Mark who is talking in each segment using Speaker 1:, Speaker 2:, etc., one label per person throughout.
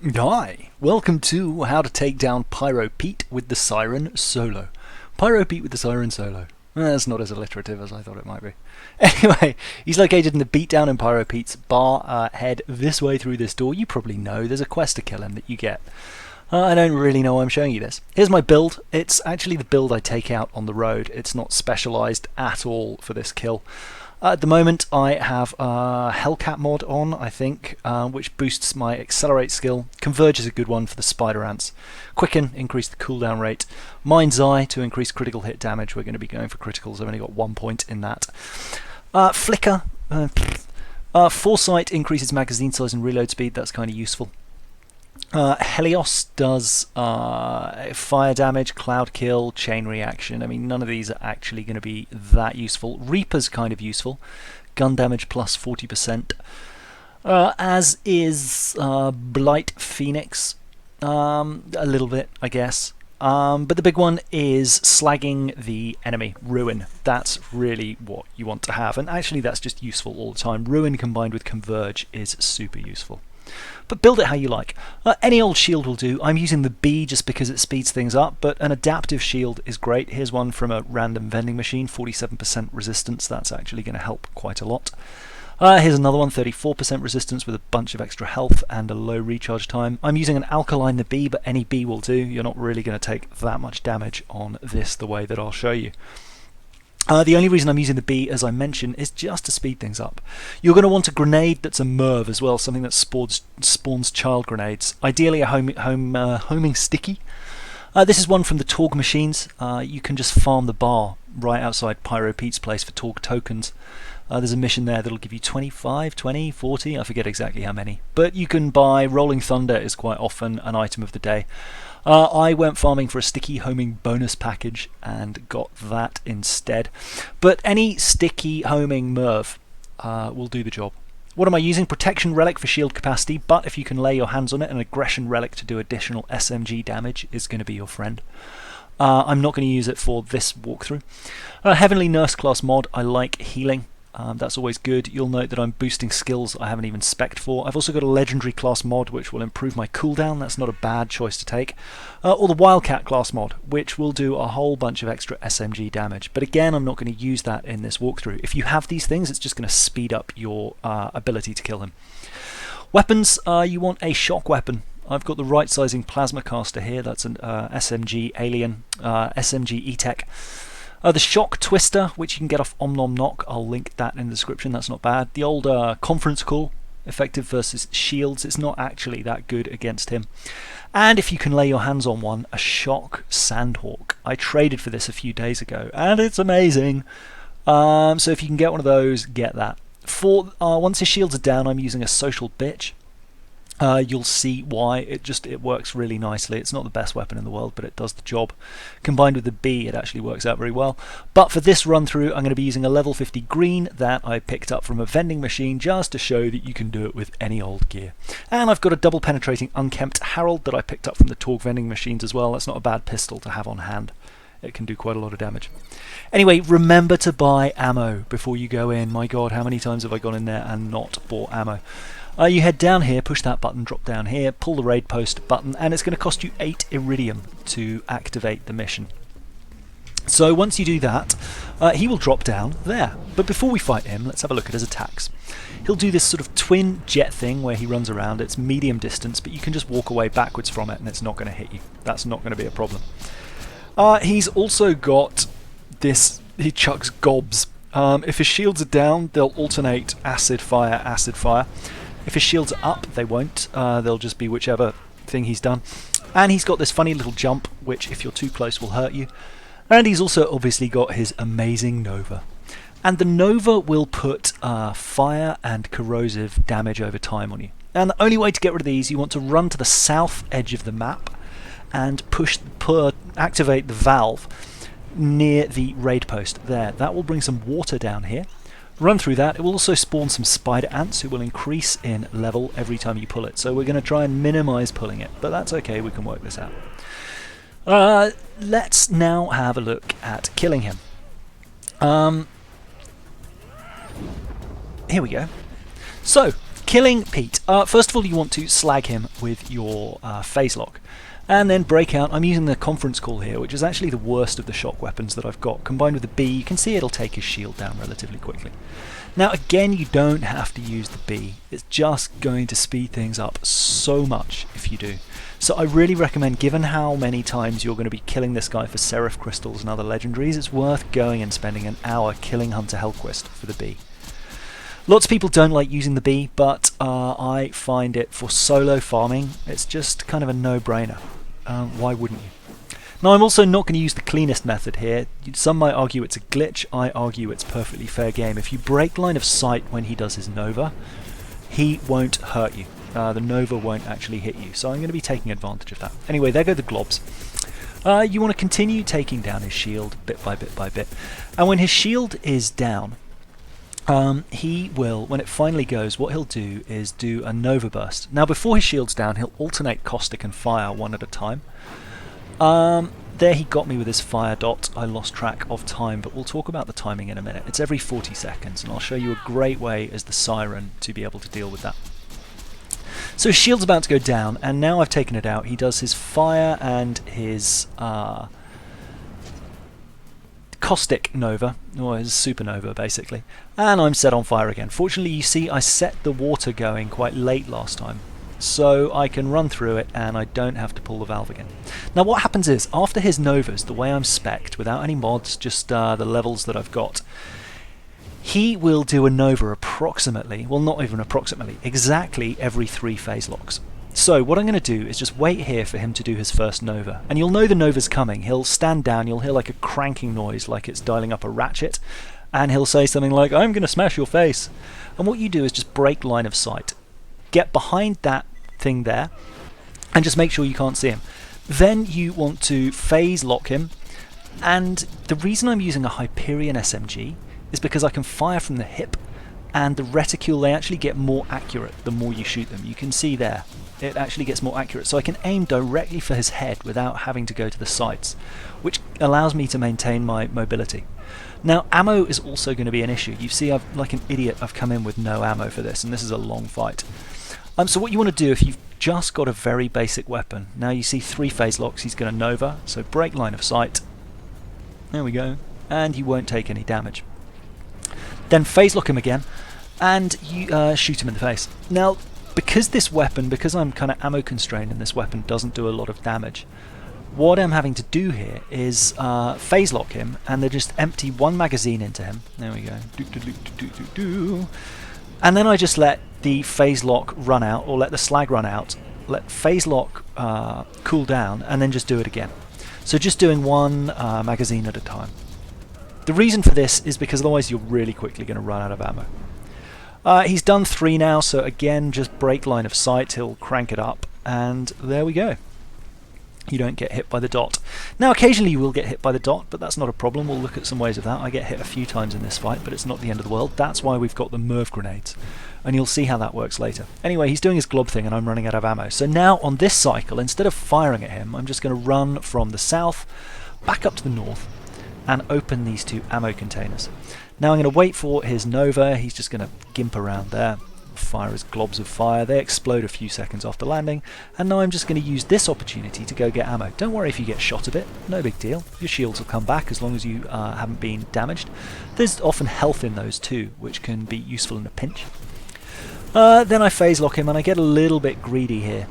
Speaker 1: Hi, welcome to How to Take Down Pyro Pete with the Siren Solo. Pyro Pete with the Siren Solo. That's not as alliterative as I thought it might be. Anyway, he's located in the beatdown in Pyro Pete's bar. Head this way through this door. You probably know there's a quest to kill him that you get. I don't really know why I'm showing you this. Here's my build. It's actually the build I take out on the road. It's not specialised at all for this kill. At the moment I have a hellcat mod on, I think, which boosts my accelerate skill. Converge is a good one for the spiderants. Quicken, increase the cooldown rate. Mind's Eye to increase critical hit damage. We're going to be going for criticals. I've only got 1 point in that. Flicker. Foresight increases magazine size and reload speed. That's kind of useful. Helios does fire damage, cloud kill, chain reaction. I mean, none of these are actually going to be that useful. Reaper's kind of useful. Gun damage plus 40%. As is Blight Phoenix. A little bit, I guess. But the big one is slagging the enemy. Ruin. That's really what you want to have. And actually that's just useful all the time. Ruin combined with Converge is super useful. But build it how you like. Any old shield will do. I'm using the B just because it speeds things up, but an adaptive shield is great. Here's one from a random vending machine, 47% resistance. That's actually going to help quite a lot. Here's another one, 34% resistance with a bunch of extra health and a low recharge time. I'm using an alkaline the B, but any B will do. You're not really going to take that much damage on this the way that I'll show you. The only reason I'm using the B, as I mentioned, is just to speed things up. You're going to want a grenade that's a mirv as well, something that spawns child grenades. Ideally a homing sticky. This is one from the Torg machines. You can just farm the bar right outside Pyro Pete's place for Torg tokens. There's a mission there that'll give you 25, 20, 40, I forget exactly how many. But you can buy Rolling Thunder is quite often an item of the day. I went farming for a sticky homing bonus package and got that instead. But any sticky homing mirv will do the job. What am I using? Protection Relic for shield capacity, but if you can lay your hands on it, an Aggression Relic to do additional SMG damage is going to be your friend. I'm not going to use it for this walkthrough. Heavenly Nurse class mod, I like healing. That's always good. You'll note that I'm boosting skills I haven't even spec'd for. I've also got a legendary class mod which will improve my cooldown. That's not a bad choice to take. Or the Wildcat class mod, which will do a whole bunch of extra SMG damage. But again, I'm not going to use that in this walkthrough. If you have these things, it's just going to speed up your ability to kill him. Weapons, you want a shock weapon. I've got the right sizing plasma caster here. That's an SMG Alien, SMG E-Tech. The Shock Twister, which you can get off Omnom Knock, I'll link that in the description, that's not bad. The old Conference Call, effective versus shields, it's not actually that good against him. And if you can lay your hands on one, a Shock Sandhawk. I traded for this a few days ago, and it's amazing. So if you can get one of those, get that. Once his shields are down, I'm using a Social Bitch. You'll see why. It works really nicely. It's not the best weapon in the world, but it does the job. Combined with the B, it actually works out very well. But for this run through, I'm going to be using a level 50 green that I picked up from a vending machine just to show that you can do it with any old gear. And I've got a double penetrating unkempt Harold that I picked up from the Torg vending machines as well. That's not a bad pistol to have on hand. It can do quite a lot of damage. Anyway, remember to buy ammo before you go in. My god, how many times have I gone in there and not bought ammo? You head down here, push that button, drop down here, pull the raid post button, and it's going to cost you 8 iridium to activate the mission. So once you do that, he will drop down there. But before we fight him, let's have a look at his attacks. He'll do this sort of twin jet thing where he runs around. It's medium distance, but you can just walk away backwards from it and it's not going to hit you. That's not going to be a problem. He's also got this, he chucks gobs. If his shields are down, they'll alternate acid fire, acid fire. If his shields are up, they won't. They'll just be whichever thing he's done. And he's got this funny little jump, which if you're too close will hurt you. And he's also obviously got his amazing Nova. And the Nova will put fire and corrosive damage over time on you. And the only way to get rid of these, you want to run to the south edge of the map and activate the valve near the raid post there. That will bring some water down here. Run through that. It will also spawn some spider ants who will increase in level every time you pull it. So we're going to try and minimize pulling it, but that's okay, we can work this out. Let's now have a look at killing him. Here we go. So, killing Pete. First of all, you want to slag him with your phase lock. And then break out. I'm using the conference call here, which is actually the worst of the shock weapons that I've got. Combined with the B, you can see it'll take his shield down relatively quickly. Now again, you don't have to use the B. It's just going to speed things up so much if you do. So I really recommend, given how many times you're going to be killing this guy for Seraph Crystals and other legendaries, it's worth going and spending an hour killing Hunter Hellquist for the B. Lots of people don't like using the B, but I find it for solo farming, it's just kind of a no-brainer. Why wouldn't you? Now I'm also not going to use the cleanest method here. Some might argue it's a glitch, I argue it's perfectly fair game. If you break line of sight when he does his Nova, he won't hurt you. The Nova won't actually hit you, so I'm going to be taking advantage of that. Anyway, there go the globs. You want to continue taking down his shield bit by bit by bit. And when his shield is down, he will, when it finally goes, what he'll do is do a Nova Burst. Now before his shield's down, he'll alternate Caustic and Fire one at a time. There he got me with his Fire Dot. I lost track of time, but we'll talk about the timing in a minute. It's every 40 seconds, and I'll show you a great way as the Siren to be able to deal with that. So his shield's about to go down, and now I've taken it out. He does his Fire and his Caustic Nova, or his Supernova basically, and I'm set on fire again. Fortunately, you see I set the water going quite late last time, so I can run through it and I don't have to pull the valve again. Now what happens is, after his Novas, the way I'm spec'd, without any mods, just the levels that I've got, he will do a Nova approximately, well not even approximately, exactly every 3 phase locks. So what I'm going to do is just wait here for him to do his first Nova. And you'll know the Nova's coming. He'll stand down, you'll hear like a cranking noise like it's dialing up a ratchet, and he'll say something like, "I'm going to smash your face." And what you do is just break line of sight. Get behind that thing there, and just make sure you can't see him. Then you want to phase lock him, and the reason I'm using a Hyperion SMG is because I can fire from the hip, and the reticule, they actually get more accurate the more you shoot them. You can see there, it actually gets more accurate, so I can aim directly for his head without having to go to the sights, which allows me to maintain my mobility. Now ammo is also going to be an issue. You see, I've, like an idiot, I've come in with no ammo for this, and this is a long fight. So what you want to do, if you've just got a very basic weapon, now you see 3 phase locks, he's going to Nova, so break line of sight, there we go, and you won't take any damage. Then phase lock him again, and you shoot him in the face. Now because this weapon, because I'm kind of ammo constrained and this weapon doesn't do a lot of damage, what I'm having to do here is phase lock him and then just empty 1 magazine into him. There we go. And then I just let the phase lock run out, or let the slag run out, let phase lock cool down, and then just do it again. So just doing 1 magazine at a time. The reason for this is because otherwise you're really quickly going to run out of ammo. He's done 3 now, so again, just break line of sight, he'll crank it up, and there we go. You don't get hit by the dot. Now occasionally you will get hit by the dot, but that's not a problem. We'll look at some ways of that. I get hit a few times in this fight, but it's not the end of the world. That's why we've got the mirv grenades, and you'll see how that works later. Anyway, he's doing his glob thing and I'm running out of ammo. So now on this cycle, instead of firing at him, I'm just going to run from the south back up to the north and open these 2 ammo containers. Now I'm going to wait for his Nova. He's just going to gimp around there, fire his globs of fire. They explode a few seconds after landing, and now I'm just going to use this opportunity to go get ammo. Don't worry if you get shot a bit, no big deal. Your shields will come back as long as you haven't been damaged. There's often health in those too, which can be useful in a pinch. Then I phase lock him, and I get a little bit greedy here,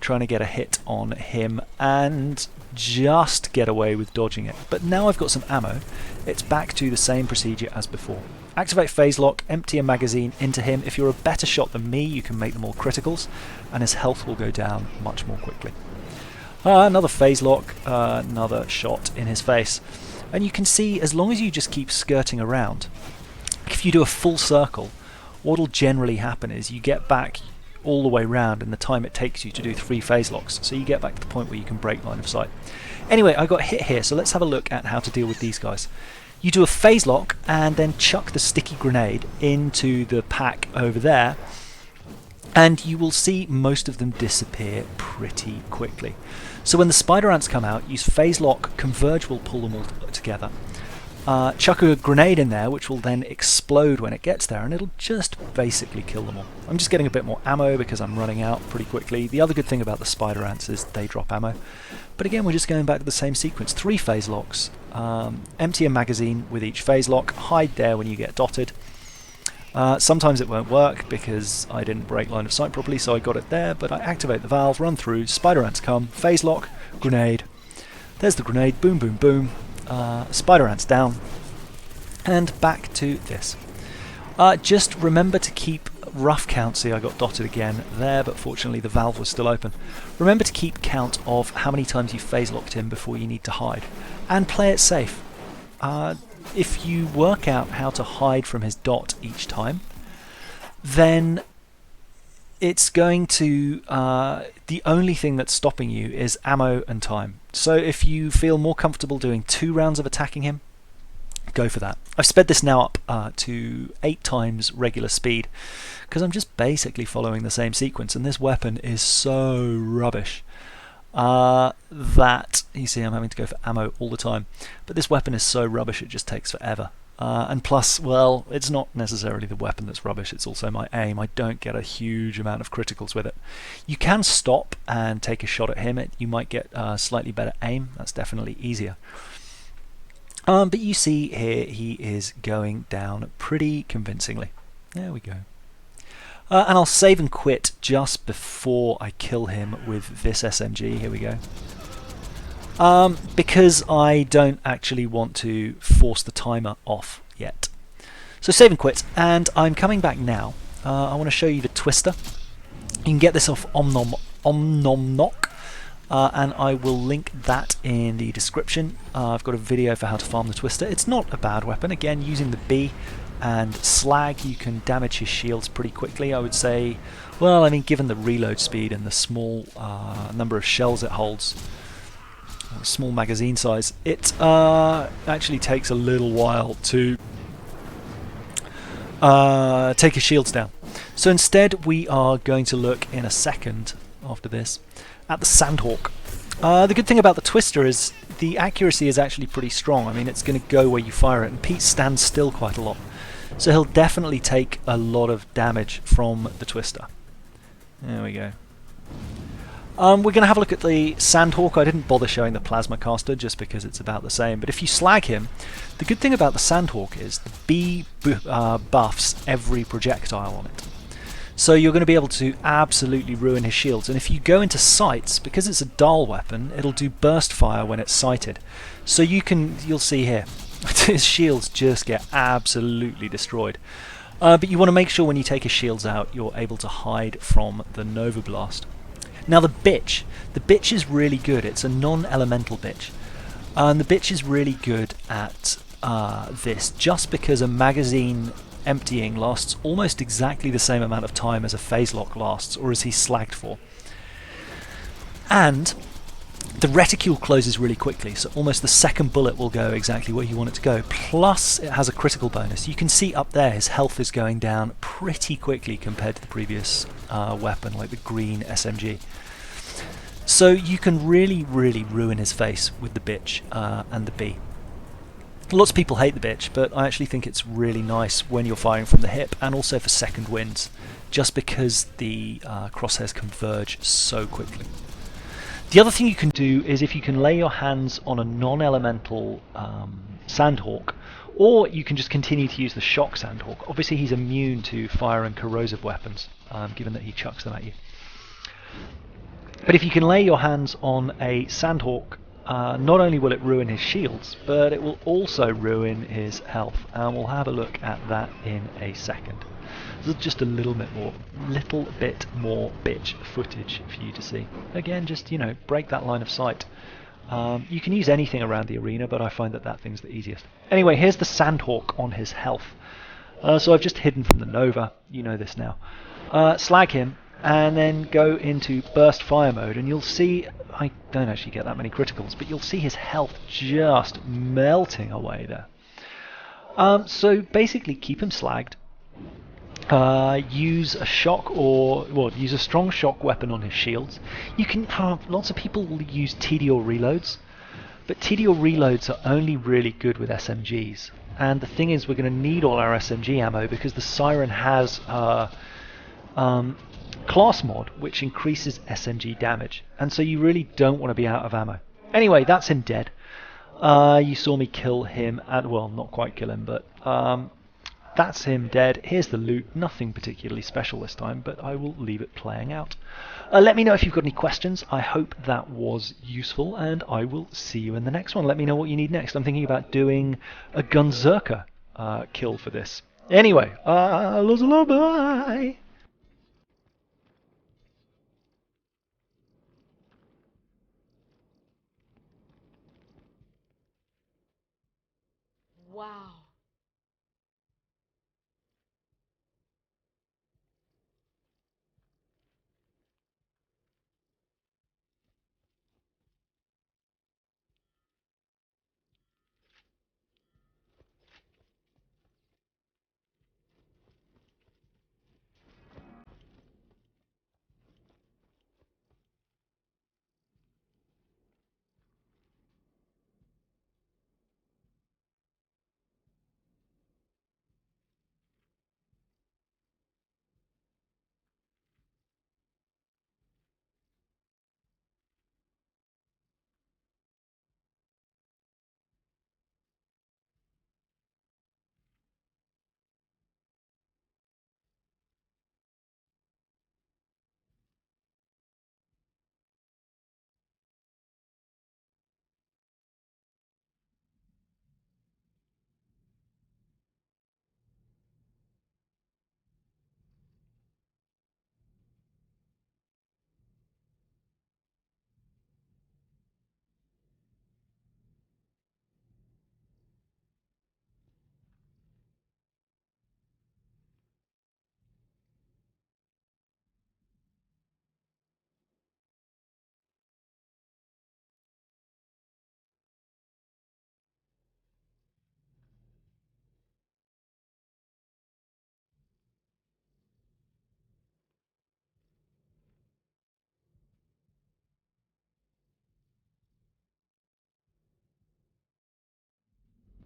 Speaker 1: trying to get a hit on him and just get away with dodging it. But now I've got some ammo, it's back to the same procedure as before. Activate phase lock, empty a magazine into him. If you're a better shot than me, you can make them all criticals, and his health will go down much more quickly. Another phase lock, another shot in his face. And you can see, as long as you just keep skirting around, if you do a full circle, what'll generally happen is you get back all the way round in the time it takes you to do 3 phase locks, so you get back to the point where you can break line of sight. Anyway, I got hit here, so let's have a look at how to deal with these guys. You do a phase lock and then chuck the sticky grenade into the pack over there, and you will see most of them disappear pretty quickly. So when the spider ants come out, use phase lock, converge will pull them all together. chuck a grenade in there, which will then explode when it gets there, and it'll just basically kill them all. I'm just getting a bit more ammo because I'm running out pretty quickly. The other good thing about the spider ants is they drop ammo. But again, we're just going back to the same sequence. 3 phase locks. Empty a magazine with each phase lock. Hide there when you get dotted. Sometimes it won't work because I didn't break line of sight properly, so I got it there, but I activate the valve, run through, spider ants come, phase lock, grenade. There's the grenade, boom, boom, boom. Spider ants down, and back to this. Just remember to keep rough count. See, I got dotted again there, but fortunately the valve was still open. Remember to keep count of how many times you phase locked him before you need to hide, and play it safe. If you work out how to hide from his dot each time, then it's going to, the only thing that's stopping you is ammo and time. So if you feel more comfortable doing 2 rounds of attacking him, go for that. I've sped this now up to 8 times regular speed because I'm just basically following the same sequence, and this weapon is so rubbish that, you see I'm having to go for ammo all the time, but this weapon is so rubbish it just takes forever. And plus, well, it's not necessarily the weapon that's rubbish, it's also my aim. I don't get a huge amount of criticals with it. You can stop and take a shot at him. You might get slightly better aim. That's definitely easier. But you see here he is going down pretty convincingly. There we go. And I'll save and quit just before I kill him with this SMG. Here we go. Because I don't actually want to force the timer off yet. So save and quit, and I'm coming back now. I want to show you the twister. You can get this off Omnomnock, and I will link that in the description. I've got a video for how to farm the twister. It's not a bad weapon. Again, using the B and slag, you can damage his shields pretty quickly, I would say. Well, I mean, given the reload speed and the small number of shells it holds, small magazine size, it actually takes a little while to take his shields down. So instead we are going to look in a second after this at the Sandhawk. The good thing about the twister is the accuracy is actually pretty strong. I mean, it's going to go where you fire it, and Pete stands still quite a lot, so he'll definitely take a lot of damage from the twister. There we go. We're going to have a look at the Sandhawk. I didn't bother showing the plasma caster just because it's about the same, but if you slag him, the good thing about the Sandhawk is the B buffs every projectile on it. So you're going to be able to absolutely ruin his shields, and if you go into sights, because it's a dull weapon, it'll do burst fire when it's sighted. So you'll see here, his shields just get absolutely destroyed. But you want to make sure when you take his shields out, you're able to hide from the Nova Blast. Now the bitch is really good. It's a non-elemental bitch, and the bitch is really good at this, just because a magazine emptying lasts almost exactly the same amount of time as a phase lock lasts, or as he's slagged for. And the reticule closes really quickly, so almost the second bullet will go exactly where you want it to go. Plus it has a critical bonus. You can see up there his health is going down pretty quickly compared to the previous weapon, like the green SMG. So you can really, really ruin his face with the bitch and the B. Lots of people hate the bitch, but I actually think it's really nice when you're firing from the hip, and also for second winds, just because the crosshairs converge so quickly. The other thing you can do is if you can lay your hands on a non-elemental Sandhawk, or you can just continue to use the shock Sandhawk. Obviously he's immune to fire and corrosive weapons, given that he chucks them at you. But if you can lay your hands on a Sandhawk, not only will it ruin his shields, but it will also ruin his health, and we'll have a look at that in a second. There's just a little bit more bitch footage for you to see. Again, just, you know, break that line of sight. You can use anything around the arena, but I find that thing's the easiest. Anyway, here's the Sandhawk on his health. So I've just hidden from the Nova, you know this now. Slag him, and then go into burst fire mode, and you'll see, I don't actually get that many criticals, but you'll see his health just melting away there. So basically keep him slagged, use a shock, use a strong shock weapon on his shields. You can, lots of people will use TD or reloads, But TD or reloads are only really good with SMGs. And the thing is, we're going to need all our SMG ammo because the Siren has class mod, which increases SMG damage. And so you really don't want to be out of ammo. Anyway, that's him dead. You saw me kill him, and well, not quite kill him, but that's him dead. Here's the loot. Nothing particularly special this time, but I will leave it playing out. Let me know if you've got any questions. I hope that was useful, and I will see you in the next one. Let me know what you need next. I'm thinking about doing a Gunzerker kill for this. Anyway, lots of love, bye!
Speaker 2: Wow.